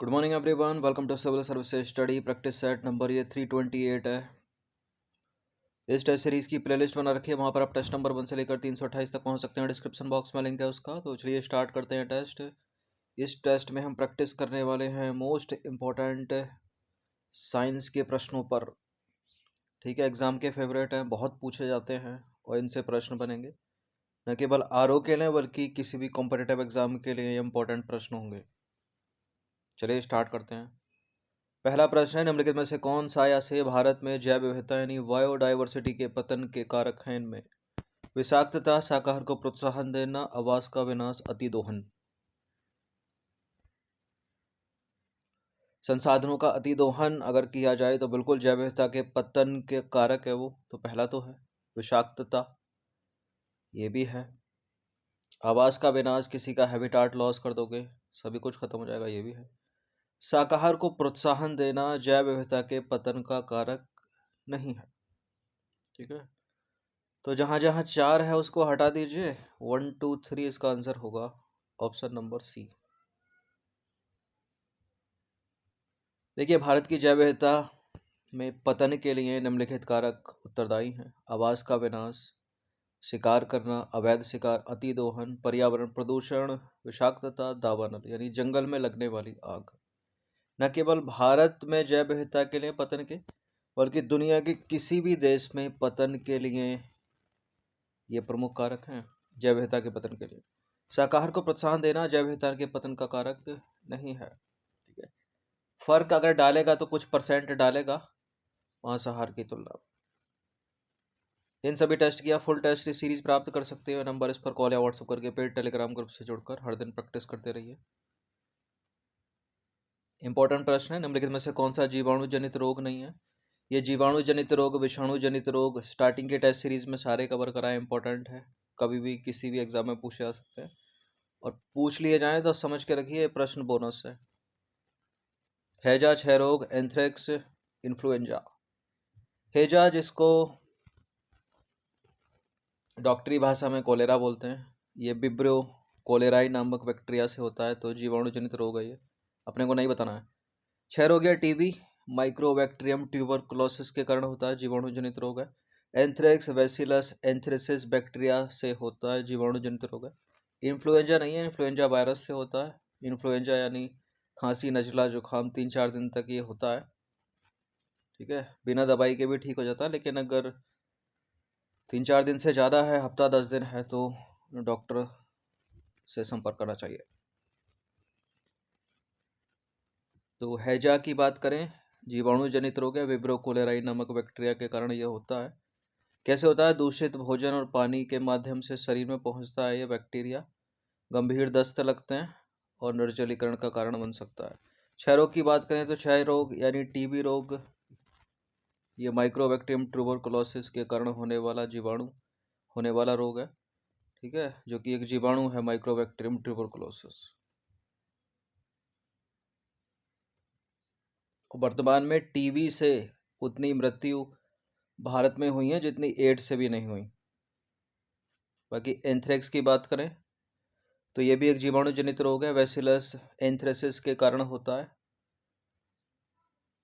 Good morning everyone, welcome to civil services study practice set number ये 328 है। इस test series की playlist बना रखी है, वहाँ पर आप टेस्ट नंबर 1 से लेकर 328 तक पहुँच सकते हैं। डिस्क्रिप्शन बॉक्स में लिंक है उसका। तो चलिए स्टार्ट करते हैं टेस्ट। इस टेस्ट में हम प्रैक्टिस करने वाले हैं मोस्ट इम्पोर्टेंट साइंस के प्रश्नों पर। ठीक है, एग्जाम के फेवरेट हैं, बहुत पूछे जाते हैं और इनसे प्रश्न बनेंगे न केवल आरओ के लिए बल्कि किसी भी कॉम्पिटिटिव एग्जाम के लिए इम्पोर्टेंट प्रश्न होंगे। चलिए स्टार्ट करते हैं। पहला प्रश्न है, निम्नलिखित में से कौन सा या से भारत में जैव विविधता यानी बायोडाइवर्सिटी के पतन के कारक हैं? इनमें विषाक्तता, शाकाहार को प्रोत्साहन देना, आवास का विनाश, अतिदोहन। संसाधनों का अतिदोहन अगर किया जाए तो बिल्कुल जैव विविधता के पतन के कारक है वो। तो पहला तो है विषाक्तता, ये भी है। आवास का विनाश, किसी का हैबिटाट लॉस कर दोगे, सभी कुछ खत्म हो जाएगा, ये भी है। शाकाहार को प्रोत्साहन देना जैव विविधता के पतन का कारक नहीं है। ठीक है, तो जहां जहां 4 है उसको हटा दीजिए। 1 2 3 इसका आंसर होगा ऑप्शन नंबर सी। देखिए, भारत की जैव विविधता में पतन के लिए निम्नलिखित कारक उत्तरदायी हैं: आवास का विनाश, शिकार करना, अवैध शिकार, अतिदोहन, पर्यावरण प्रदूषण, विषाक्तता, दावानल यानी जंगल में लगने वाली आग। न केवल भारत में जैव विविधता के लिए पतन के, बल्कि दुनिया के किसी भी देश में पतन के लिए ये प्रमुख कारक हैं, जैव विविधता के पतन के लिए। शाकाहार को प्रोत्साहन देना जैव विविधता के पतन का कारक नहीं है। ठीक है, फर्क अगर डालेगा तो कुछ परसेंट डालेगा मांसाहार की तुलना में। इन सभी टेस्ट की आप फुल टेस्ट की सीरीज प्राप्त कर सकते हो। नंबर इस पर कॉल या व्हाट्सएप करके पेड टेलीग्राम ग्रुप से जुड़कर हर दिन प्रैक्टिस करते रहिए। इंपॉर्टेंट प्रश्न है, निम्नलिखित में से कौन सा जीवाणु जनित रोग नहीं है? ये जीवाणु जनित रोग, विषाणु जनित रोग स्टार्टिंग के टेस्ट सीरीज में सारे कवर कराए, इंपॉर्टेंट है, कभी भी किसी भी एग्जाम में पूछे जा सकते हैं और पूछ लिए जाएं तो समझ के रखिए, प्रश्न बोनस है। हैजा, क्षय रोग, एंथ्रेक्स, इन्फ्लुएंजा। हैजा जिसको डॉक्टरी भाषा में कोलेरा बोलते हैं, ये विब्रियो कोलेराई नामक बैक्टीरिया से होता है, तो जीवाणु जनित रोग है ये, अपने को नहीं बताना है। क्षय रोग या टीबी माइक्रोबैक्टीरियम ट्यूबरकुलोसिस के कारण होता है, जीवाणु जनित रोग है। एंथ्रेक्स बैसिलस एंथ्रेसिस बैक्टीरिया से होता है, जीवाणु जनित रोग है। इन्फ्लुएंजा नहीं है, इन्फ्लुएंजा वायरस से होता है। इन्फ्लुएंजा यानी खांसी, नजला, जुकाम 3-4 दिन तक ये होता है। ठीक है, बिना दवाई के भी ठीक हो जाता है, लेकिन अगर 3-4 दिन से ज़्यादा है, हफ्ता 10 दिन है, तो डॉक्टर से संपर्क करना चाहिए। तो हैजा की बात करें, जीवाणु जनित रोग है, विब्रियो कोलेराई नामक बैक्टीरिया के कारण यह होता है। कैसे होता है? दूषित भोजन और पानी के माध्यम से शरीर में पहुंचता है यह बैक्टीरिया, गंभीर दस्त लगते हैं और निर्जलीकरण का कारण बन सकता है। क्षय रोग की बात करें तो क्षय रोग यानी टीबी रोग, ये माइक्रोबैक्टीरियम ट्यूबरकुलोसिस के कारण होने वाला जीवाणु होने वाला रोग है। ठीक है, जो कि एक जीवाणु है माइक्रोबैक्टीरियम ट्यूबरकुलोसिस। वर्तमान में टीबी से उतनी मृत्यु भारत में हुई है जितनी एड्स से भी नहीं हुई। बाकी एंथ्रेक्स की बात करें तो ये भी एक जीवाणु जनित रोग है, बैसिलस एंथ्रेसिस के कारण होता है।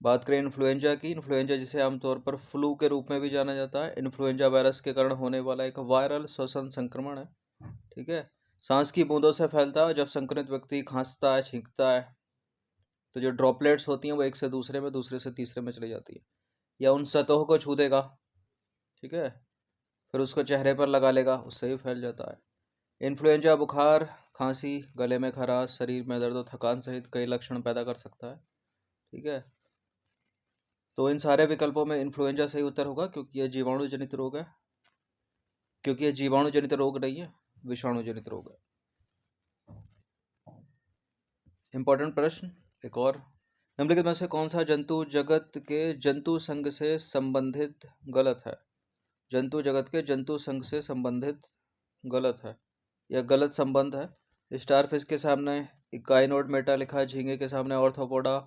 बात करें इन्फ्लुएंजा की, इन्फ्लुएंजा जिसे आमतौर पर फ्लू के रूप में भी जाना जाता है, इन्फ्लुएंजा वायरस के कारण होने वाला एक वायरल श्वसन संक्रमण है। ठीक है, सांस की बूंदों से फैलता है। जब संक्रमित व्यक्ति खांसता है, छींकता है, तो जो ड्रॉपलेट्स होती हैं वो एक से दूसरे में, दूसरे से तीसरे में चली जाती है, या उन सतहों को छू देगा। ठीक है, फिर उसको चेहरे पर लगा लेगा, उससे भी फैल जाता है। इन्फ्लुएंजा बुखार, खांसी, गले में खराश, शरीर में दर्द और थकान सहित कई लक्षण पैदा कर सकता है। ठीक है, तो इन सारे विकल्पों में इन्फ्लुएंजा सही उत्तर होगा, क्योंकि यह जीवाणु जनित रोग है, क्योंकि यह जीवाणु जनित रोग नहीं है, विषाणु जनित रोग है। इंपॉर्टेंट प्रश्न एक और, निम्नलिखित में से कौन सा जंतु जगत के जंतु संघ से संबंधित गलत है? जंतु जगत के जंतु संघ से संबंधित गलत है, यह गलत संबंध है। स्टारफिश के सामने इकाइनोड मेटा लिखा है, झींगे के सामने ऑर्थोपोडा,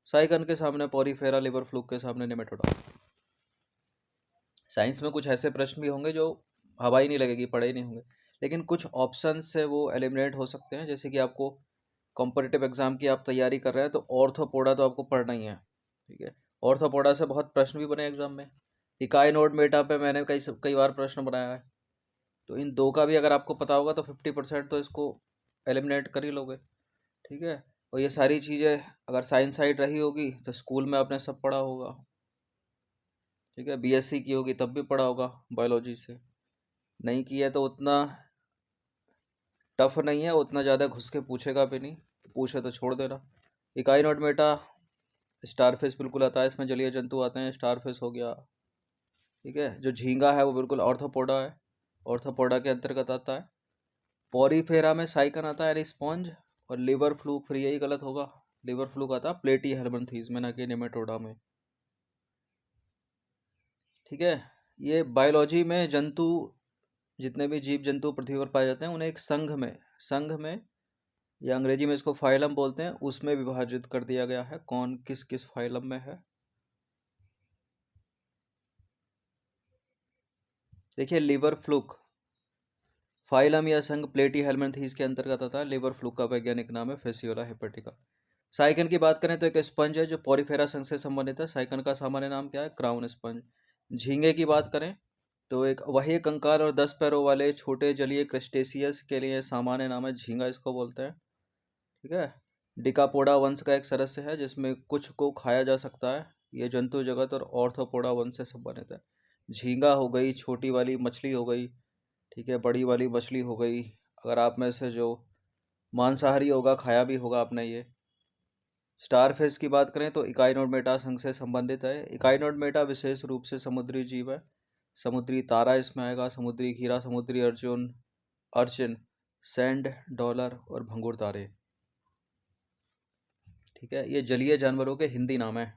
साइकन के सामने पॉरीफेरा, लिवर फ्लूक के सामने नेमेटोडा। साइंस में कुछ ऐसे प्रश्न भी होंगे जो हवा ही नहीं लगेगी, पढ़े ही नहीं होंगे, लेकिन कुछ ऑप्शन से वो एलिमिनेट हो सकते हैं। जैसे कि आपको कॉम्पिटिटिव एग्जाम की आप तैयारी कर रहे हैं तो ऑर्थोपोडा तो आपको पढ़ना ही है, ठीक है। ऑर्थोपोडा से बहुत प्रश्न भी बने एग्जाम में। इकाई नोड मेटा पे मैंने कई बार प्रश्न बनाया है, तो इन दो का भी अगर आपको पता होगा तो 50% तो इसको एलिमिनेट कर ही लोगे, ठीक है। और ये सारी चीज़ें अगर साइंस साइड रही होगी तो स्कूल में आपने सब पढ़ा होगा, ठीक है। बीएससी की होगी तब भी पढ़ा होगा बायोलॉजी से, नहीं की है तो उतना टफ नहीं है, उतना ज़्यादा घुस के पूछेगा भी नहीं, पूछे तो छोड़ देना। इकाई नोड मेटा स्टारफिश बिल्कुल आता है, इसमें जलीय जंतु आते हैं, स्टारफिश हो गया, ठीक है। जो झींगा है वो बिल्कुल ऑर्थोपोडा है, ऑर्थोपोडा के अंतर्गत आता है। पॉरीफेरा में साइकन आता है यानी स्पॉन्ज, और लिवर फ्लूक फिर यही गलत होगा, लिवर फ्लूक आता प्लेटी हेलमिंथीज में, ना कि नेमेटोडा में, ठीक है। ये बायोलॉजी में जंतु, जितने भी जीव जंतु पृथ्वी पर पाए जाते हैं उन्हें एक संघ में या अंग्रेजी में इसको फाइलम बोलते हैं, उसमें विभाजित कर दिया गया है कौन किस किस फाइलम में है। देखिए लिवर फ्लूक फाइलम या संघ प्लेटी हेलमिंथीज के अंतर्गत आता है। लिवर फ्लूक का वैज्ञानिक नाम है फेसियोला हेपेटिका। साइकन की बात करें तो एक स्पंज है जो पॉरीफेरा संघ से संबंधित है। साइकन का सामान्य नाम क्या है? Crown sponge. झींगे की बात करें तो एक वही कंकाल और 10 पैरों वाले छोटे जलीय क्रस्टेशियस के लिए सामान्य नाम है झींगा, इसको बोलते हैं, ठीक है। डिकापोडा वंश का एक सदस्य है जिसमें कुछ को खाया जा सकता है। ये जंतु जगत और ऑर्थोपोडा वंश से संबंधित है। झींगा हो गई, छोटी वाली मछली हो गई, ठीक है, बड़ी वाली मछली हो गई। अगर आप में से जो मांसाहारी होगा खाया भी होगा आपने ये। स्टारफिश की बात करें तो इकाइनोडर्मेटा संघ से संबंधित है। इकाइनोडर्मेटा विशेष रूप से समुद्री जीव है। समुद्री तारा इसमें आएगा, समुद्री खीरा, समुद्री अर्चिन, सैंड डॉलर और भंगुर तारे, ठीक है। ये जलीय जानवरों के हिंदी नाम है,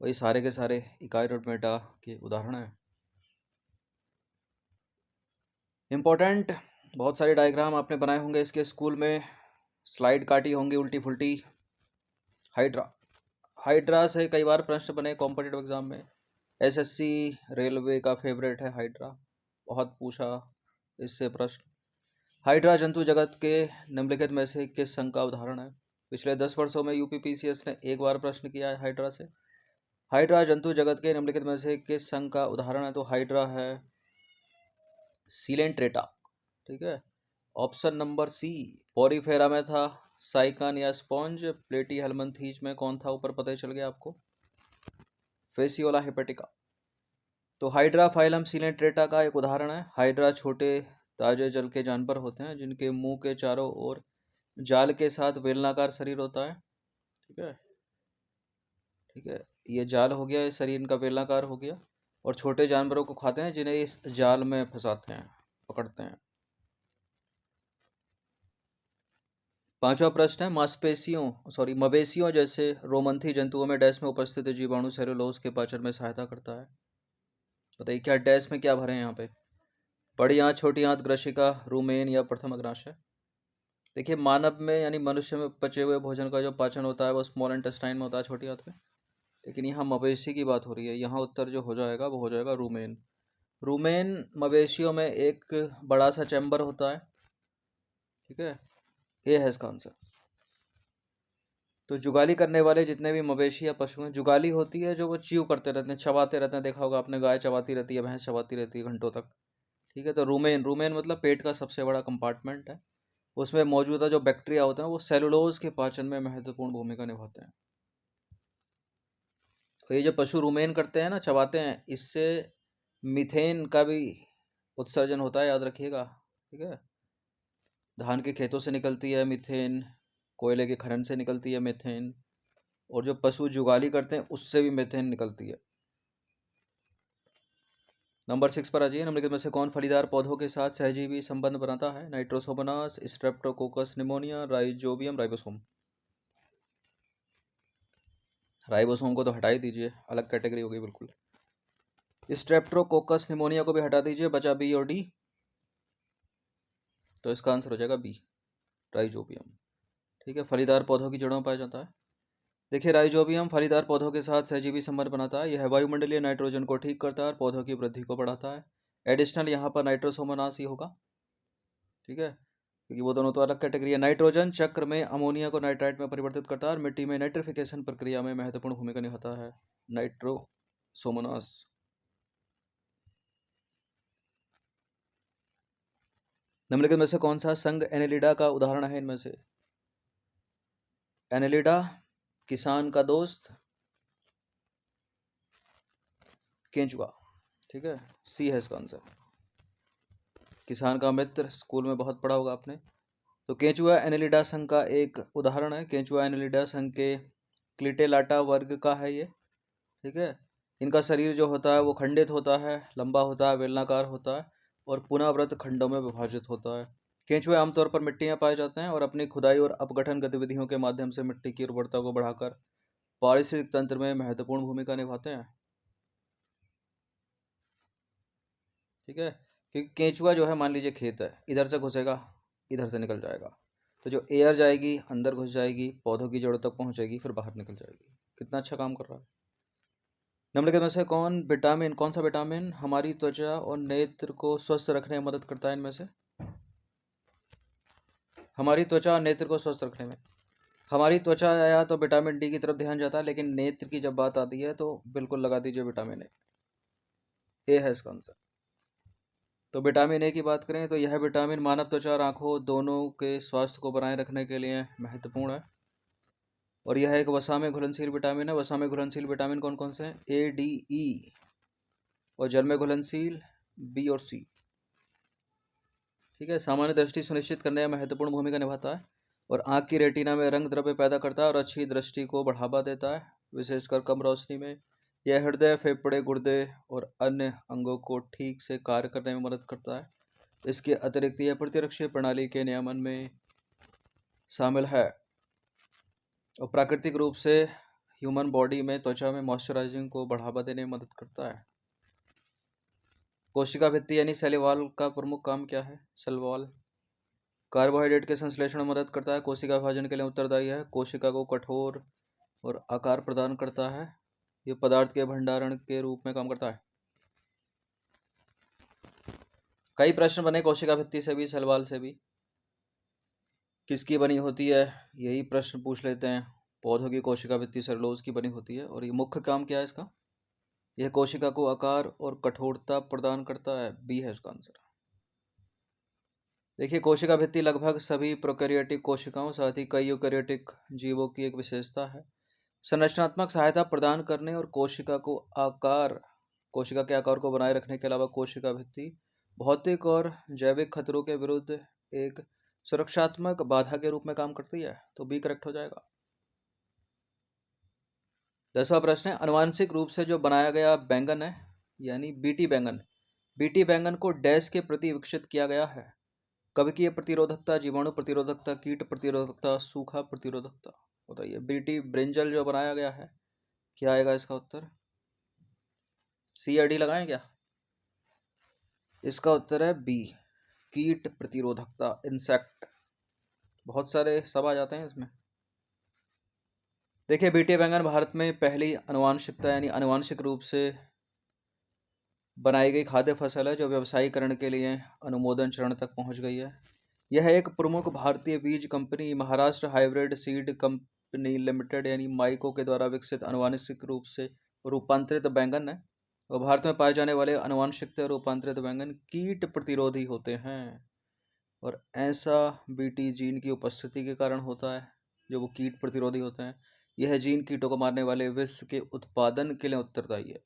वही सारे के सारे इकाइनोडर्मेटा के उदाहरण हैं। इम्पोर्टेंट बहुत सारे डायग्राम आपने बनाए होंगे इसके स्कूल में, स्लाइड काटी होंगी उल्टी फुल्टी। हाइड्रा, हाइड्रा से कई बार प्रश्न बने कॉम्पिटिटिव एग्जाम में। एसएससी रेलवे का फेवरेट है हाइड्रा, बहुत पूछा इससे प्रश्न। हाइड्रा जंतु जगत के निम्नलिखित में से किस संघ का उदाहरण है? पिछले 10 वर्षों में यूपीपीसीएस ने एक बार प्रश्न किया है हाइड्रा से। हाइड्रा जंतु जगत के निम्नलिखित में से किस संघ का उदाहरण है? तो हाइड्रा है सीलेंट्रेटा, ठीक है। Option number C. पॉरीफेरा में था साइकन या स्पॉन्ज, प्लेटी हेलमिंथीज में कौन था ऊपर पता ही चल गया आपको, फेसियोला हेपेटिका। तो हाइड्रा फाइलम सीलेंट्रेटा का एक उदाहरण है। हाइड्रा छोटे ताजे जल के जानवर होते हैं जिनके मुंह के चारों ओर जाल के साथ बेलनाकार शरीर होता है, ठीक है, ठीक है। ये जाल हो गया, ये शरीर इनका बेलनाकार हो गया, और छोटे जानवरों को खाते हैं जिन्हें इस जाल में फंसाते हैं, पकड़ते हैं। पांचवा प्रश्न है मवेशियों जैसे रोमंथी जंतुओं में डैश में उपस्थित जीवाणु सेलुलोज के पाचन में सहायता करता है। बताइए क्या डैश में क्या भरे हैं यहाँ पे? बड़ी आंत, छोटी आंत, ग्रशिका, रूमेन या प्रथम अग्नाशय। देखिए मानव में यानी मनुष्य में पचे हुए भोजन का जो पाचन होता है वो स्मॉल इंटेस्टाइन में होता है, छोटी आंत में। लेकिन यहाँ मवेशी की बात हो रही है, यहाँ उत्तर जो हो जाएगा वो हो जाएगा रूमेन। रूमेन मवेशियों में एक बड़ा सा चैम्बर होता है, ठीक है, ये है इसका आंसर। तो जुगाली करने वाले जितने भी मवेशी या पशु हैं, जुगाली होती है जो वो च्यू करते रहते हैं, चबाते रहते हैं, देखा होगा आपने, गाय चबाती रहती है, भैंस चबाती रहती है घंटों तक, ठीक है। तो रूमेन, रूमेन मतलब पेट का सबसे बड़ा कंपार्टमेंट है, उसमें मौजूदा जो बैक्टीरिया होते हैं वो सेलुलोज के पाचन में महत्वपूर्ण भूमिका निभाते हैं। तो ये जो पशु रूमेन करते हैं ना, चबाते हैं, इससे मीथेन का भी उत्सर्जन होता है, याद रखिएगा, ठीक है। धान के खेतों से निकलती है मीथेन, कोयले के खनन से निकलती है मीथेन, और जो पशु जुगाली करते हैं उससे भी मीथेन निकलती है। नंबर 6 पर आ जाइए। निम्नलिखित में से कौन फलीदार पौधों के साथ सहजीवी संबंध बनाता है? Nitrosomonas, Streptococcus pneumonia, rhizobium, ribosome. Ribosome को तो हटा ही दीजिए, अलग कैटेगरी होगी बिल्कुल। स्ट्रेप्टोकोकस निमोनिया को भी हटा दीजिए, बचा बी और डी, तो इसका आंसर हो जाएगा बी, राइजोबियम, ठीक है। फलीदार पौधों की जड़ों में पाया जाता है। देखिए राइजोबियम फलीदार पौधों के साथ सहजीवी संबंध बनाता है। यह वायुमंडलीय नाइट्रोजन को ठीक करता है और पौधों की वृद्धि को बढ़ाता है। एडिशनल यहाँ पर नाइट्रोसोमोनास ही होगा, ठीक है। क्योंकि वो दोनों तो अलग कैटेगरी है। नाइट्रोजन चक्र में अमोनिया को नाइट्राइट में परिवर्तित करता है और मिट्टी में नाइट्रिफिकेशन प्रक्रिया में महत्वपूर्ण भूमिका निभाता है। नाइट्रोसोमोनास। निम्नलिखित में से कौन सा संघ एनेलिडा का उदाहरण है इनमें से? एनेलिडा, किसान का दोस्त, केंचुआ। ठीक है, सी है इसका आंसर। किसान का मित्र, स्कूल में बहुत पढ़ा होगा आपने। तो केंचुआ एनेलिडा संघ का एक उदाहरण है। केंचुआ एनेलिडा संघ के क्लिटेलाटा वर्ग का है ये। ठीक है, इनका शरीर जो होता है वो खंडित होता है, लंबा होता है, बेलनाकार होता है और पुनःवृत्त खंडों में विभाजित होता है। केंचुए आमतौर पर मिट्टी में पाए जाते हैं और अपनी खुदाई और अपघटन गतिविधियों के माध्यम से मिट्टी की उर्वरता को बढ़ाकर पारिस्थितिक तंत्र में महत्वपूर्ण भूमिका निभाते हैं। ठीक है, क्योंकि केंचुआ जो है, मान लीजिए खेत है, इधर से घुसेगा, इधर से निकल जाएगा, तो जो एयर जाएगी अंदर घुस जाएगी, पौधों की जड़ों तक पहुंचेगी, फिर बाहर निकल जाएगी। कितना अच्छा काम कर रहा है। निम्नलिखित में से कौन सा विटामिन हमारी त्वचा और नेत्र को स्वस्थ रखने में मदद करता है? इनमें से हमारी त्वचा और नेत्र को स्वस्थ रखने में, हमारी त्वचा आया तो विटामिन डी की तरफ ध्यान जाता है, लेकिन नेत्र की जब बात आती है तो बिल्कुल लगा दीजिए विटामिन ए है इसका आंसर। तो विटामिन ए की बात करें तो यह विटामिन मानव त्वचा और आंखों दोनों के स्वास्थ्य को बनाए रखने के लिए महत्वपूर्ण है और यह एक वसा में घुलनशील विटामिन है। वसा में घुलनशील विटामिन कौन कौन से हैं? ए, डी, ई। और जल में घुलनशील बी और सी। ठीक है, सामान्य दृष्टि सुनिश्चित करने में महत्वपूर्ण भूमिका निभाता है और आँख की रेटिना में रंग द्रव्य पैदा करता है और अच्छी दृष्टि को बढ़ावा देता है, विशेषकर कम रोशनी में। यह हृदय, फेफड़े, गुर्दे और अन्य अंगों को ठीक से कार्य करने में मदद करता है। इसके अतिरिक्त यह प्रतिरक्षी प्रणाली के नियमन में शामिल है और प्राकृतिक रूप से ह्यूमन बॉडी में त्वचा में मॉइस्चराइजिंग को बढ़ावा देने में मदद करता है। कोशिका भित्ति यानी सेल वॉल का प्रमुख काम क्या है? सेल वॉल कार्बोहाइड्रेट के संश्लेषण में मदद करता है, कोशिका विभाजन के लिए उत्तरदायी है, कोशिका को कठोर और आकार प्रदान करता है, यह पदार्थ के भंडारण के रूप में काम करता है। कई प्रश्न बने कोशिका भित्ति से भी, सेल वॉल से भी। किसकी बनी होती है, यही प्रश्न पूछ लेते हैं। पौधों की कोशिका भित्ति सेलुलोज की बनी होती है और ये मुख्य काम क्या है इसका? यह कोशिका को आकार और कठोरता प्रदान करता है। बी है इसका आंसर। देखिए, कोशिका भित्ति लगभग सभी प्रोकैरियोटिक कोशिकाओं, साथ ही कई यूकैरियोटिक जीवों की एक विशेषता है। संरचनात्मक सहायता प्रदान करने और कोशिका के आकार को बनाए रखने के अलावा कोशिका भित्ति भौतिक और जैविक खतरों के विरुद्ध एक सुरक्षात्मक बाधा के रूप में काम करती है। तो बी करेक्ट हो जाएगा। 10वां प्रश्न है, आनुवांशिक रूप से जो बनाया गया बैंगन है यानी बीटी बैंगन को डैश के प्रति विकसित किया गया है? कवकीय प्रतिरोधकता, जीवाणु प्रतिरोधकता, कीट प्रतिरोधकता, सूखा प्रतिरोधकता। बताइए, बीटी ब्रिंजल जो बनाया गया है, क्या आएगा इसका उत्तर? सी या डी लगाएं क्या? इसका उत्तर है बी, कीट प्रतिरोधकता, इंसेक्ट। बहुत सारे सब आ जाते हैं इसमें। देखिए, बीटी बैंगन भारत में पहली आनुवांशिकता यानी आनुवांशिक रूप से बनाई गई खाद्य फसल है जो व्यवसायीकरण के लिए अनुमोदन चरण तक पहुंच गई है। यह एक प्रमुख भारतीय बीज company Maharashtra hybrid seed company limited यानी माइको के द्वारा विकसित आनुवांशिक रूप से रूपांतरित बैंगन है और भारत में पाए जाने वाले आनुवांशिक रूपांतरित बैंगन कीट प्रतिरोधी होते हैं और ऐसा बीटी जीन की उपस्थिति के कारण होता है जो वो कीट प्रतिरोधी होते हैं। यह जीन कीटों को मारने वाले विष के उत्पादन के लिए उत्तरदायी है।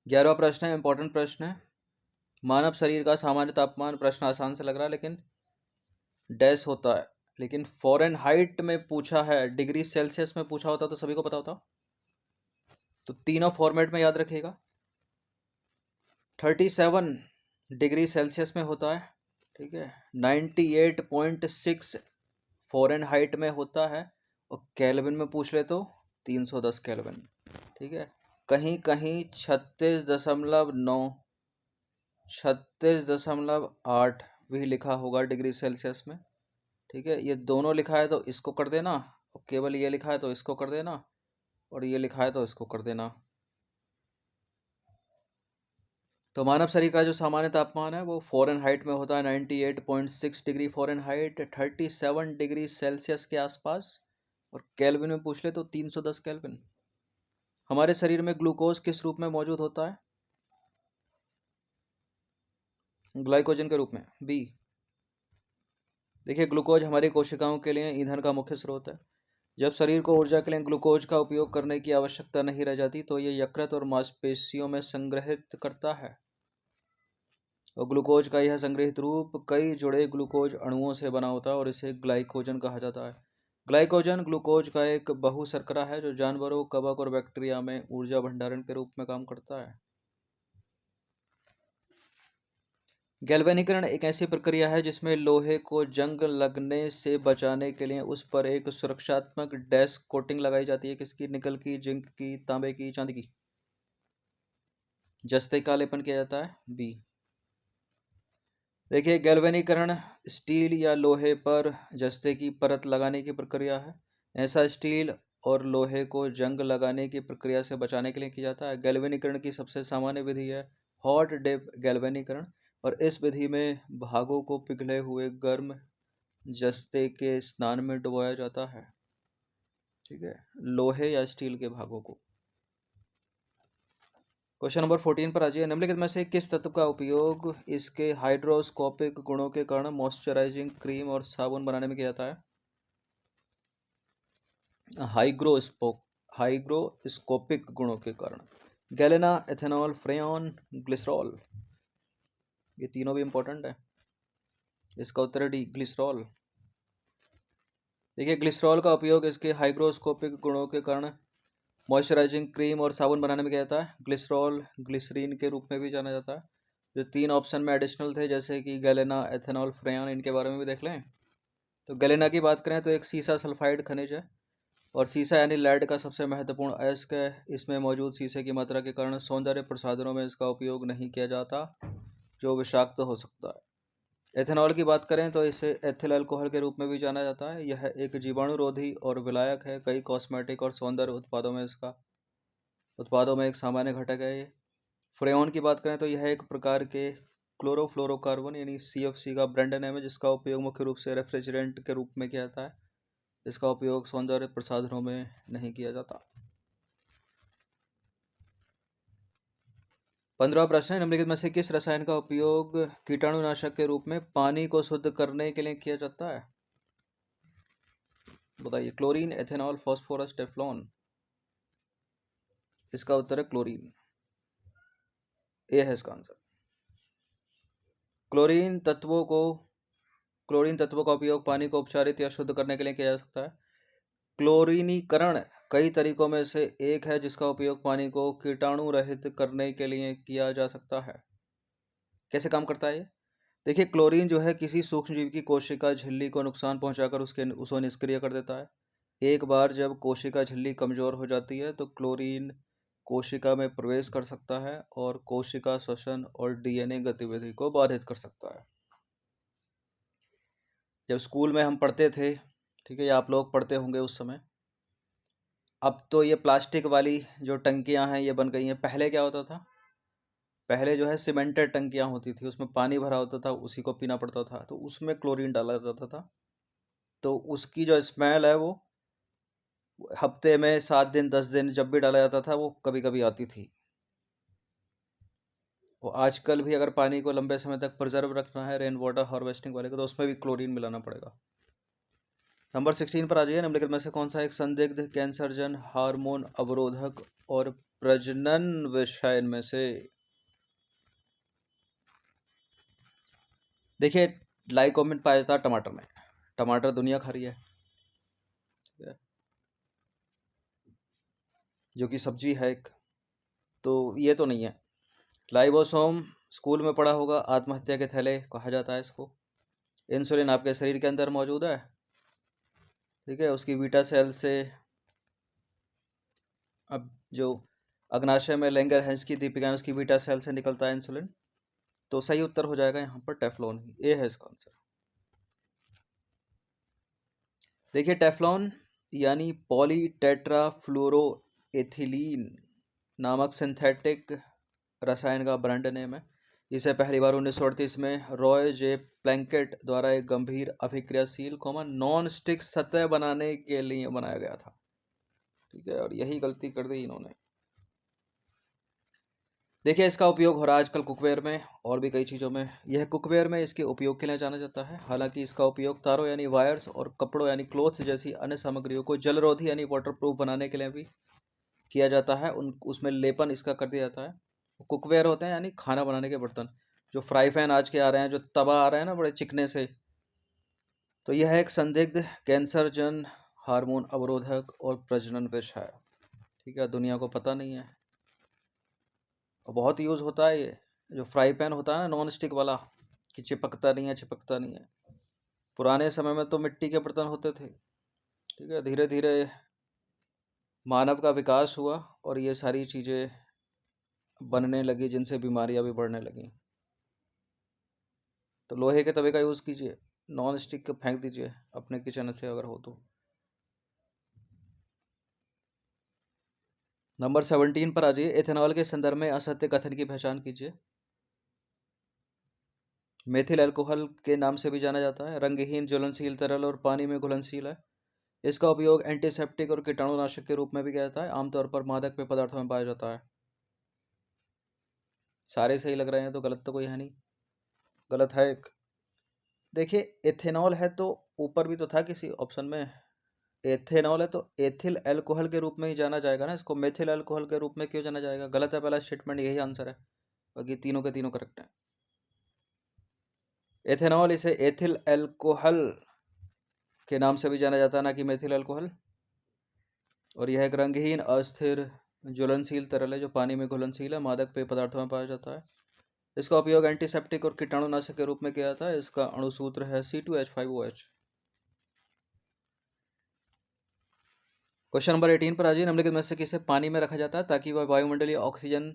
11वां प्रश्न है, इंपॉर्टेंट प्रश्न है। मानव शरीर का सामान्य तापमान, प्रश्न आसान से लग रहा है लेकिन डैश होता है, लेकिन फ़ारेनहाइट में पूछा है, डिग्री सेल्सियस में पूछा होता तो सभी को पता होता। तो तीनों फॉर्मेट में याद रखिएगा। 37 डिग्री सेल्सियस में होता है, ठीक है, 98.6 फ़ारेनहाइट में होता है और केल्विन में पूछ ले तो 310 केल्विन। ठीक है, कहीं कहीं 36.8 भी लिखा होगा डिग्री सेल्सियस में। ठीक है, ये दोनों लिखा है तो इसको कर देना और केवल ये लिखा है तो इसको कर देना और ये लिखा है तो इसको कर देना। तो मानव शरीर का जो सामान्य तापमान है वो फ़ारेनहाइट में होता है 98.6 डिग्री फ़ारेनहाइट, 37 डिग्री सेल्सियस के आसपास। और केल्विन में पूछ ले तो 310 केल्विन। हमारे शरीर में ग्लूकोज किस रूप में मौजूद होता है? ग्लाइकोजन के रूप में, बी। देखिए, ग्लूकोज हमारी कोशिकाओं के लिए ईंधन का मुख्य स्रोत है। जब शरीर को ऊर्जा के लिए ग्लूकोज का उपयोग करने की आवश्यकता नहीं रह जाती तो ये यकृत और मांसपेशियों में संग्रहित करता है। और ग्लूकोज का यह संग्रहित रूप कई जुड़े ग्लूकोज अणुओं से बना होता है और इसे ग्लाइकोजन कहा जाता है। ग्लाइकोजन ग्लूकोज का एक बहुशर्करा है जो जानवरों, कवक और बैक्टीरिया में ऊर्जा भंडारण के रूप में काम करता है। गैल्वेनीकरण एक ऐसी प्रक्रिया है जिसमें लोहे को जंग लगने से बचाने के लिए उस पर एक सुरक्षात्मक डैश कोटिंग लगाई जाती है। किसकी? निकल की, जिंक की, तांबे की, चांदी की। जस्ते का लेपन किया जाता है, बी। देखिए, गैल्वेनीकरण स्टील या लोहे पर जस्ते की परत लगाने की प्रक्रिया है। ऐसा स्टील और लोहे को जंग लगाने की प्रक्रिया से बचाने के लिए किया जाता है। गैल्वेनीकरण की सबसे सामान्य विधि है हॉट डिप गैल्वेनीकरण। और इस विधि में भागों को पिघले हुए गर्म जस्ते के स्नान में डुबोया जाता है। ठीक है, लोहे या स्टील के भागों को। क्वेश्चन नंबर 14 पर आ जाइए। निम्नलिखित में से किस तत्व का उपयोग इसके हाइड्रोस्कोपिक गुणों के कारण मॉइस्चराइजिंग क्रीम और साबुन बनाने में किया जाता है? हाइग्रोस्कोपिक गुणों के कारण। Galena, ethanol, freon, glycerol. ये तीनों भी इंपॉर्टेंट है। इसका उत्तर है डी, ग्लिसरॉल। देखिए, ग्लिसरॉल का उपयोग इसके हाइग्रोस्कोपिक गुणों के कारण मॉइस्चराइजिंग क्रीम और साबुन बनाने में किया जाता है। ग्लिसरॉल ग्लिसरीन के रूप में भी जाना जाता है। जो 3 ऑप्शन में एडिशनल थे जैसे कि गैलेना, एथेनॉल, फ्रेयॉन, इनके बारे में भी देख लें। तो गैलेना की बात करें तो एक सीसा सल्फाइड खनिज है और सीसा यानी लेड का सबसे महत्वपूर्ण अयस्क है। इसमें मौजूद सीसे की मात्रा के कारण सौंदर्य प्रसाधनों में इसका उपयोग नहीं किया जाता जो विषाक्त हो सकता है। एथेनॉल की बात करें तो इसे एथिल अल्कोहल के रूप में भी जाना जाता है। यह एक जीवाणुरोधी और विलायक है। कई कॉस्मेटिक और सौंदर्य उत्पादों में एक सामान्य घटक है ये। फ्रेयॉन की बात करें तो यह एक प्रकार के क्लोरोफ्लोरोकार्बन यानी CFC का ब्रांड नेम है जिसका उपयोग मुख्य रूप से रेफ्रिजरेंट के रूप में किया जाता है। इसका उपयोग सौंदर्य प्रसाधनों में नहीं किया जाता। 15वां प्रश्न है, निम्नलिखित में से किस रसायन का उपयोग कीटाणुनाशक के रूप में पानी को शुद्ध करने के लिए किया जाता है? बताइए। Chlorine, ethanol, phosphorus, Teflon. इसका उत्तर है क्लोरीन। ए है इसका आंसर। क्लोरीन तत्वों का उपयोग पानी को उपचारित या शुद्ध करने के लिए किया जा सकता है। क्लोरीनीकरण कई तरीकों में से एक है जिसका उपयोग पानी को कीटाणु रहित करने के लिए किया जा सकता है। कैसे काम करता है ये? देखिए, क्लोरीन जो है किसी सूक्ष्मजीव की कोशिका झिल्ली को नुकसान पहुंचाकर उसे निष्क्रिय कर देता है। एक बार जब कोशिका झिल्ली कमजोर हो जाती है तो क्लोरीन कोशिका में प्रवेश कर सकता है और कोशिका श्वसन और DNA गतिविधि को बाधित कर सकता है। जब स्कूल में हम पढ़ते थे, ठीक है, या आप लोग पढ़ते होंगे उस समय, अब तो ये प्लास्टिक वाली जो टंकियां हैं ये बन गई हैं। पहले क्या होता था? पहले जो है सीमेंटेड टंकियां होती थी, उसमें पानी भरा होता था, उसी को पीना पड़ता था, तो उसमें क्लोरीन डाला जाता था। तो उसकी जो स्मेल है वो हफ्ते में 7 दिन 10 दिन जब भी डाला जाता था वो कभी कभी आती थी। और आजकल भी अगर पानी को लंबे समय तक प्रिजर्व रखना है रेन वाटर हार्वेस्टिंग वाले को तो उसमें भी क्लोरीन मिलाना पड़ेगा। नंबर 16 पर आ जाइए। निम्नलिखित में से कौन सा एक संदिग्ध कैंसरजन, हार्मोन अवरोधक और प्रजनन विषय में से? देखिए, लाइकोमिन पाया जाता है टमाटर में। टमाटर दुनिया खा रही है, जो कि सब्जी है एक, तो ये तो नहीं है। लाइबोसोम स्कूल में पढ़ा होगा, आत्महत्या के थैले कहा जाता है इसको। इंसुलिन आपके शरीर के अंदर मौजूद है, ठीक है, उसकी बीटा सेल से अब जो अग्नाशय में लैंगर-हैंस की दीपिका है उसकी बीटा सेल से निकलता है इंसुलिन। तो सही उत्तर हो जाएगा यहाँ पर टेफ्लॉन ही, ए है इसका आंसर। देखिए, टेफ्लॉन यानी पॉलीटेट्राफ्लोरोएथिलीन नामक सिंथेटिक रसायन का ब्रांड नेम है। इसे पहली बार 1938 में रॉय जे प्लैंकेट द्वारा एक गंभीर अभिक्रियाशील नॉन स्टिक सतह बनाने के लिए बनाया गया था। ठीक है, और यही गलती कर दी इन्होंने। देखिए, इसका उपयोग हो रहा है आजकल कुकवेयर में और भी कई चीज़ों में। यह कुकवेयर में इसके उपयोग के लिए जाना जाता है। हालांकि इसका उपयोग तारों यानी वायर्स और कपड़ों यानी क्लोथ्स जैसी अन्य सामग्रियों को जलरोधी यानी वाटरप्रूफ बनाने के लिए भी किया जाता है। उसमें लेपन इसका कर दिया जाता है। कुकवेयर होते हैं यानी खाना बनाने के बर्तन। जो फ्राई पैन आज के आ रहे हैं, जो तवा आ रहे हैं ना बड़े चिकने से, तो यह एक संदिग्ध कैंसरजन, हार्मोन अवरोधक और प्रजनन विष है। ठीक है, दुनिया को पता नहीं है। और बहुत यूज़ होता है ये जो फ्राई पैन होता है ना नॉन स्टिक वाला, कि चिपकता नहीं है, चिपकता नहीं है। पुराने समय में तो मिट्टी के बर्तन होते थे। ठीक है, धीरे धीरे मानव का विकास हुआ और ये सारी चीज़ें बनने लगी, जिनसे बीमारियां भी बढ़ने लगी। तो लोहे के तवे का यूज़ कीजिए, नॉन स्टिक का फेंक दीजिए अपने किचन से अगर हो तो। नंबर 17 पर आ जाइए। एथेनॉल के संदर्भ में असत्य कथन की पहचान कीजिए। मेथिल अल्कोहल के नाम से भी जाना जाता है। रंगहीन, ज्वलनशील, तरल और पानी में घुलनशील है। इसका उपयोग एंटीसेप्टिक और कीटाणुनाशक के रूप में भी किया जाता है। आमतौर पर मादक पेय पदार्थों में पाया जाता है। सारे सही लग रहे हैं तो गलत तो कोई है नहीं। गलत है एक। देखिए, एथेनॉल है तो ऊपर भी तो था किसी ऑप्शन में। एथेनॉल है तो एथिल अल्कोहल के रूप में ही जाना जाएगा ना, इसको मेथिल अल्कोहल के रूप में क्यों जाना जाएगा? गलत है पहला स्टेटमेंट, यही आंसर है। बाकी तीनों के तीनों करेक्ट है। एथेनॉल, इसे एथिल अल्कोहल के नाम से भी जाना जाता है, ना कि मेथिल अल्कोहल। और यह एक रंगहीन, अस्थिर, ज्वलनशील तरल है जो पानी में घुलनशील है, मादक पेय पदार्थों में पाया जाता है। इसका उपयोग एंटीसेप्टिक और कीटाणुनाशक के रूप में किया जाता है। इसका अणुसूत्र है C2H5OH। क्वेश्चन नंबर 18 पर आ जाइए। निम्नलिखित में से किसे पानी में रखा जाता है ताकि वह वायुमंडलीय ऑक्सीजन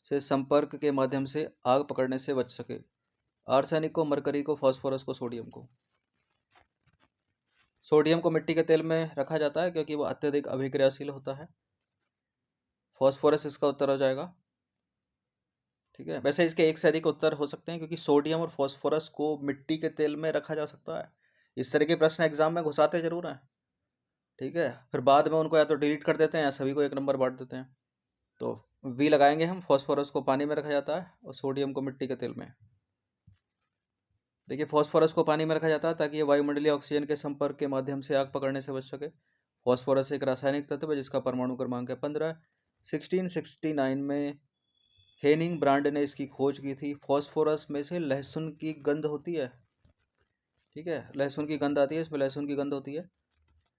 से संपर्क के माध्यम से आग पकड़ने से बच सके? आर्सेनिक को, मरकरी को, फास्फोरस को, सोडियम को। सोडियम को मिट्टी के तेल में रखा जाता है क्योंकि वह अत्यधिक अभिक्रियाशील होता है। फास्फोरस इसका उत्तर हो जाएगा। ठीक है, वैसे इसके एक से अधिक उत्तर हो सकते हैं क्योंकि सोडियम और फास्फोरस को मिट्टी के तेल में रखा जा सकता है। इस तरह के प्रश्न एग्जाम में घुसाते जरूर हैं। ठीक है, फिर बाद में उनको या तो डिलीट कर देते हैं या सभी को एक नंबर बांट देते हैं। तो वी लगाएंगे हम। फास्फोरस को पानी में रखा जाता है और सोडियम को मिट्टी के तेल में। देखिए, फास्फोरस को पानी में रखा जाता है ताकि ये वायुमंडलीय ऑक्सीजन के संपर्क के माध्यम से आग पकड़ने से बच सके। फास्फोरस एक रासायनिक तत्व है जिसका परमाणु क्रमांक है 15। 1669 में हेनिंग ब्रांड ने इसकी खोज की थी। फास्फोरस में से लहसुन की गंध होती है। ठीक है, लहसुन की गंध आती है, इसमें लहसुन की गंध होती है।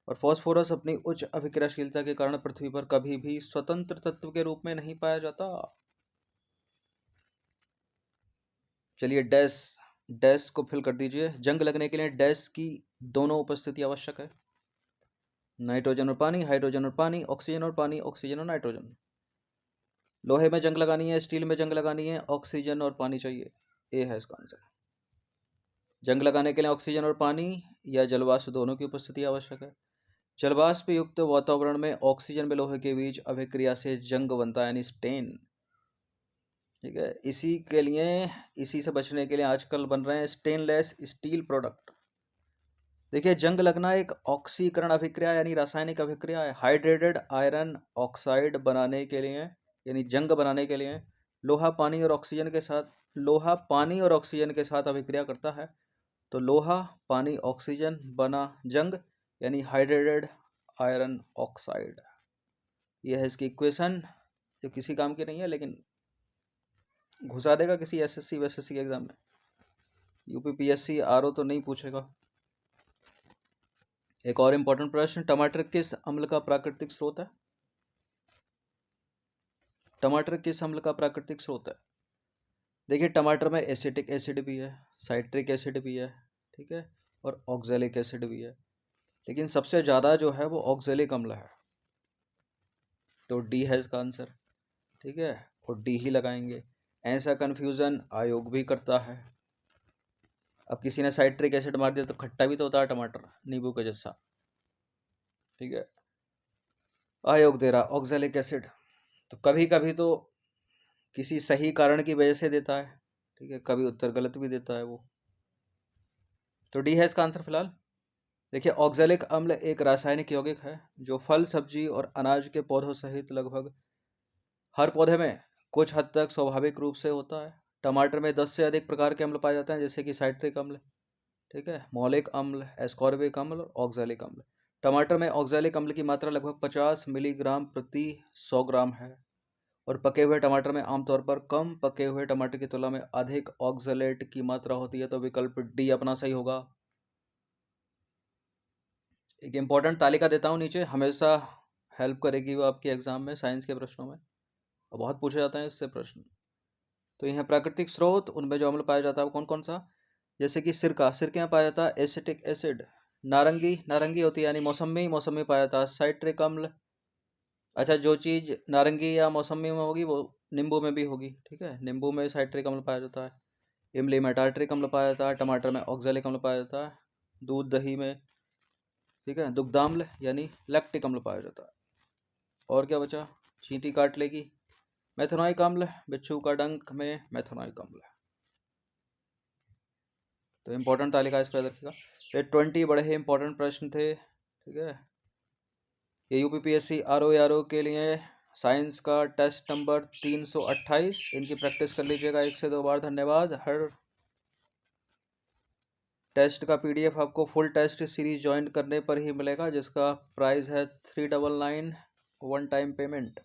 और फास्फोरस अपनी उच्च अभिक्रियाशीलता के कारण पृथ्वी पर कभी भी स्वतंत्र तत्व के रूप में नहीं पाया जाता। चलिए, डैश डैश को फिल कर दीजिए। जंग लगने के लिए डैश की दोनों उपस्थिति आवश्यक है। नाइट्रोजन और पानी, हाइड्रोजन और पानी, ऑक्सीजन और पानी, ऑक्सीजन और नाइट्रोजन। लोहे में जंग लगानी है, स्टील में जंग लगानी है, ऑक्सीजन और पानी चाहिए। ए है इसका आंसर। जंग लगाने के लिए ऑक्सीजन और पानी या जलवाष्प दोनों की उपस्थिति आवश्यक है। जलवाष्प युक्त वातावरण में ऑक्सीजन में लोहे के बीच अभिक्रिया से जंग बनता है यानी स्टेन। ठीक है, इसी से बचने के लिए आजकल बन रहे हैं स्टेनलेस स्टील प्रोडक्ट। देखिए, जंग लगना एक ऑक्सीकरण अभिक्रिया यानी रासायनिक अभिक्रिया है। हाइड्रेटेड आयरन ऑक्साइड बनाने के लिए यानी जंग बनाने के लिए लोहा पानी और ऑक्सीजन के साथ अभिक्रिया करता है। तो लोहा पानी ऑक्सीजन बना जंग यानी हाइड्रेटेड आयरन ऑक्साइड। यह है इसकी इक्वेशन, जो किसी काम की नहीं है लेकिन घुसा देगा किसी एसएससी वैसएससी के एग्जाम में। यूपीपीएससी आरओ तो नहीं पूछेगा। एक और इम्पोर्टेंट प्रश्न, टमाटर किस अम्ल का प्राकृतिक स्रोत है? टमाटर किस अम्ल का प्राकृतिक स्रोत है? देखिए, टमाटर में एसिटिक एसिड भी है, साइट्रिक एसिड भी है, ठीक है, और ऑक्जेलिक एसिड भी है। लेकिन सबसे ज़्यादा जो है वो ऑक्जेलिक अम्ल है। तो डी है इसका आंसर। ठीक है, और डी ही लगाएंगे। ऐसा कन्फ्यूज़न आयोग भी करता है। अब किसी ने साइट्रिक एसिड मार दिया तो खट्टा भी तो होता है टमाटर, नींबू के जैसा। ठीक है, आयोग दे रहा ऑक्जेलिक एसिड। तो कभी कभी तो किसी सही कारण की वजह से देता है। ठीक है, कभी उत्तर गलत भी देता है वो। तो डी है इसका आंसर फिलहाल। देखिए, ऑक्जेलिक अम्ल एक रासायनिक यौगिक है जो फल, सब्जी और अनाज के पौधों सहित लगभग हर पौधे में कुछ हद तक स्वाभाविक रूप से होता है। टमाटर में 10 से अधिक प्रकार के अम्ल पाए जाते हैं, जैसे कि साइट्रिक अम्ल, ठीक है, मौलिक अम्ल, एस्कॉर्बिक अम्ल और ऑक्जेलिक अम्ल। टमाटर में ऑक्जेलिक अम्ल की मात्रा लगभग 50 मिलीग्राम प्रति 100 ग्राम है, और पके हुए टमाटर में आमतौर पर कम पके हुए टमाटर की तुलना में अधिक ऑक्जेलेट की मात्रा होती है। तो विकल्प डी अपना सही होगा। एक इंपॉर्टेंट तालिका देता हूँ नीचे, हमेशा हेल्प करेगी वो आपके एग्जाम में, साइंस के प्रश्नों में, और बहुत पूछे जाते हैं इससे प्रश्न। तो यह प्राकृतिक स्रोत, उनमें जो अम्ल पाया जाता है वो कौन कौन सा, जैसे कि सिरका, सिरके में पाया जाता है एसिटिक एसिड। नारंगी, नारंगी होती है यानी मौसमी, मौसमी में पाया जाता है साइट्रिक अम्ल। अच्छा, जो चीज़ नारंगी या मौसमी में होगी वो नींबू में भी होगी, ठीक है, नींबू में साइट्रिक अम्ल पाया जाता है। इमली में टार्ट्रिक अम्ल पाया जाता है। टमाटर में ऑक्जेलिक अम्ल पाया जाता है। दूध, दही में, ठीक है, दुग्धाम्ल यानी लैक्टिक अम्ल पाया जाता है। और क्या बचा, चींटी काट लेगी, मेथनोइक अम्ल, बिच्छू का डंक में मेथनोइक अम्ल। तो इंपॉर्टेंट तालिका इस पर रखिएगा। ये 20 बड़े ही इंपॉर्टेंट प्रश्न थे, ठीक है। ये यूपीपीएससी आरओ के लिए साइंस का टेस्ट नंबर 328, इनकी प्रैक्टिस कर लीजिएगा 1 से 2 बार। धन्यवाद। हर टेस्ट का पीडीएफ आपको फुल टेस्ट सीरीज ज्वाइन करने पर ही मिलेगा, जिसका प्राइस है 399, वन टाइम पेमेंट।